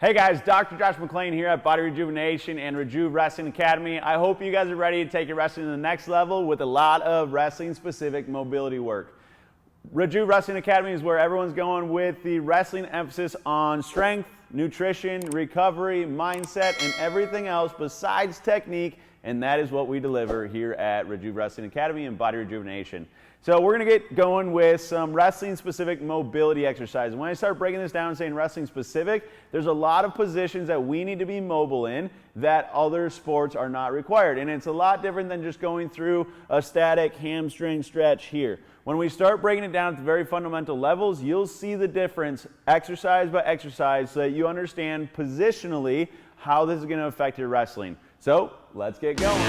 Hey guys, Dr. Josh McClain here at Body Rejuvenation and Rejuve Wrestling Academy. I hope you guys are ready to take your wrestling to the next level with a lot of wrestling-specific mobility work. Rejuve Wrestling Academy is where everyone's going with the wrestling emphasis on strength, nutrition, recovery, mindset, and everything else besides technique, and that is what we deliver here at Rejuve Wrestling Academy and Body Rejuvenation. So we're going to get going with some wrestling-specific mobility exercises. When I start breaking this down and saying wrestling-specific, there's a lot of positions that we need to be mobile in that other sports are not required. And it's a lot different than just going through a static hamstring stretch here. When we start breaking it down at the very fundamental levels, you'll see the difference exercise by exercise so that you understand positionally how this is going to affect your wrestling. So let's get going.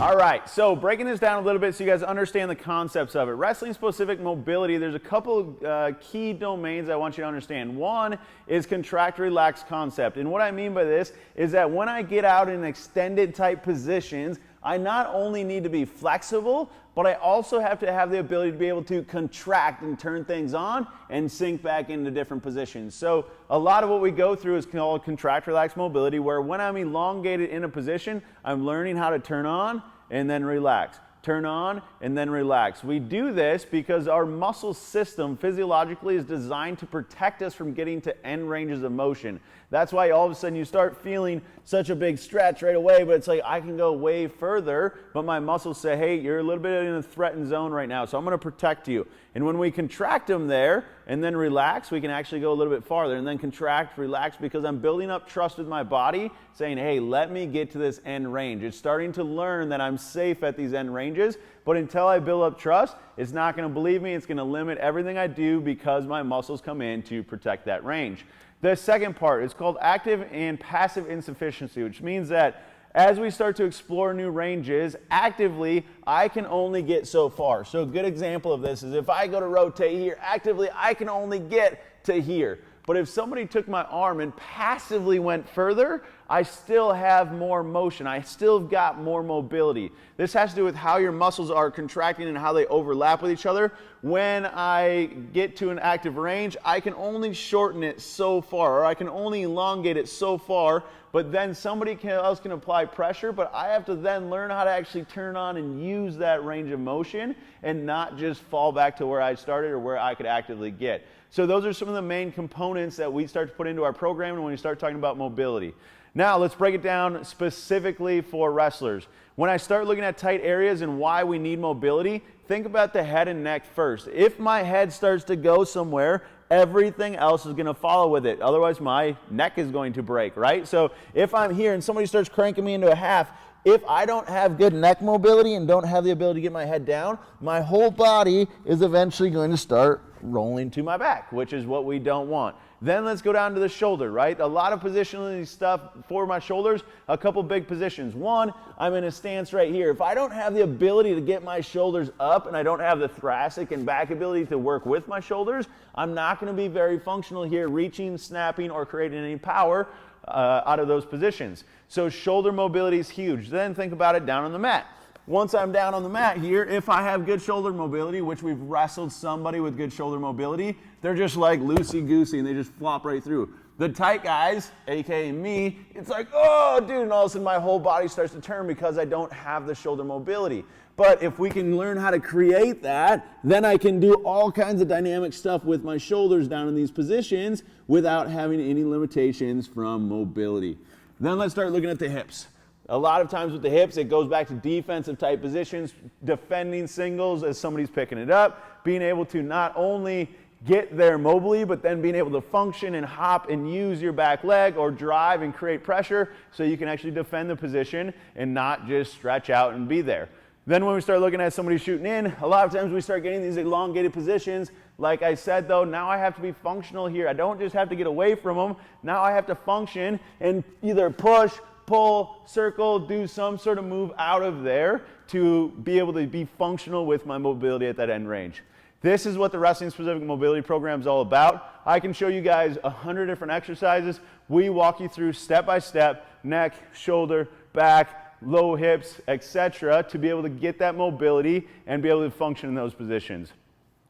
All right, so breaking this down a little bit so you guys understand the concepts of it. Wrestling-specific mobility, there's a couple key domains I want you to understand. One is contract-relax concept. And what I mean by this is that when I get out in extended type positions, I not only need to be flexible, but I also have to have the ability to be able to contract and turn things on and sink back into different positions. So a lot of what we go through is called contract-relax mobility, where when I'm elongated in a position, I'm learning how to turn on and then relax. Turn on and then relax. We do this because our muscle system physiologically is designed to protect us from getting to end ranges of motion. That's why all of a sudden you start feeling such a big stretch right away, but it's like I can go way further, but my muscles say, hey, you're a little bit in a threatened zone right now, so I'm going to protect you. And when we contract them there and then relax, we can actually go a little bit farther and then contract, relax, because I'm building up trust with my body, saying, hey, let me get to this end range. It's starting to learn that I'm safe at these end ranges, but until I build up trust, it's not going to believe me. It's going to limit everything I do because my muscles come in to protect that range. The second part is called active and passive insufficiency, which means that as we start to explore new ranges, actively, I can only get so far. So a good example of this is if I go to rotate here, actively, I can only get to here. But if somebody took my arm and passively went further, I still have more motion. I still got more mobility. This has to do with how your muscles are contracting and how they overlap with each other. When I get to an active range, I can only shorten it so far, or I can only elongate it so far, but then somebody else can apply pressure, but I have to then learn how to actually turn on and use that range of motion and not just fall back to where I started or where I could actively get. So those are some of the main components that we start to put into our program when we start talking about mobility. Now let's break it down specifically for wrestlers. When I start looking at tight areas and why we need mobility, think about the head and neck first. If my head starts to go somewhere, everything else is going to follow with it. Otherwise, my neck is going to break, right? So if I'm here and somebody starts cranking me into a half, if I don't have good neck mobility and don't have the ability to get my head down, my whole body is eventually going to start rolling to my back, which is what we don't want. Then let's go down to the shoulder, right? A lot of positioning stuff for my shoulders, a couple big positions. One, I'm in a stance right here. If I don't have the ability to get my shoulders up and I don't have the thoracic and back ability to work with my shoulders, I'm not going to be very functional here, reaching, snapping, or creating any power out of those positions. So shoulder mobility is huge. Then think about it down on the mat. Once I'm down on the mat here, if I have good shoulder mobility, which we've wrestled somebody with good shoulder mobility, they're just like loosey-goosey and they just flop right through. The tight guys, aka me, it's like, oh, dude, and all of a sudden my whole body starts to turn because I don't have the shoulder mobility. But if we can learn how to create that, then I can do all kinds of dynamic stuff with my shoulders down in these positions without having any limitations from mobility. Then let's start looking at the hips. A lot of times with the hips, it goes back to defensive type positions, defending singles as somebody's picking it up, being able to not only get there mobily, but then being able to function and hop and use your back leg or drive and create pressure so you can actually defend the position and not just stretch out and be there. Then when we start looking at somebody shooting in, a lot of times we start getting these elongated positions. Like I said though, now I have to be functional here. I don't just have to get away from them. Now I have to function and either push, pull, circle, do some sort of move out of there to be able to be functional with my mobility at that end range. This is what the Wrestling Specific Mobility Program is all about. I can show you guys 100 different exercises. We walk you through step by step, neck, shoulder, back, low hips, etc., to be able to get that mobility and be able to function in those positions.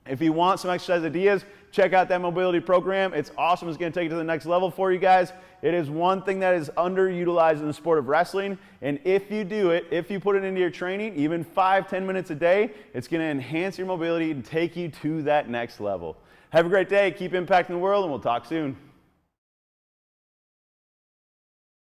If you want some exercise ideas, check out that mobility program. It's awesome. It's going to take it to the next level for you guys. It is one thing that is underutilized in the sport of wrestling, and if you do it, if you put it into your training, even 5-10 minutes a day, it's going to enhance your mobility and take you to that next level. Have a great day. Keep impacting the world, and we'll talk soon.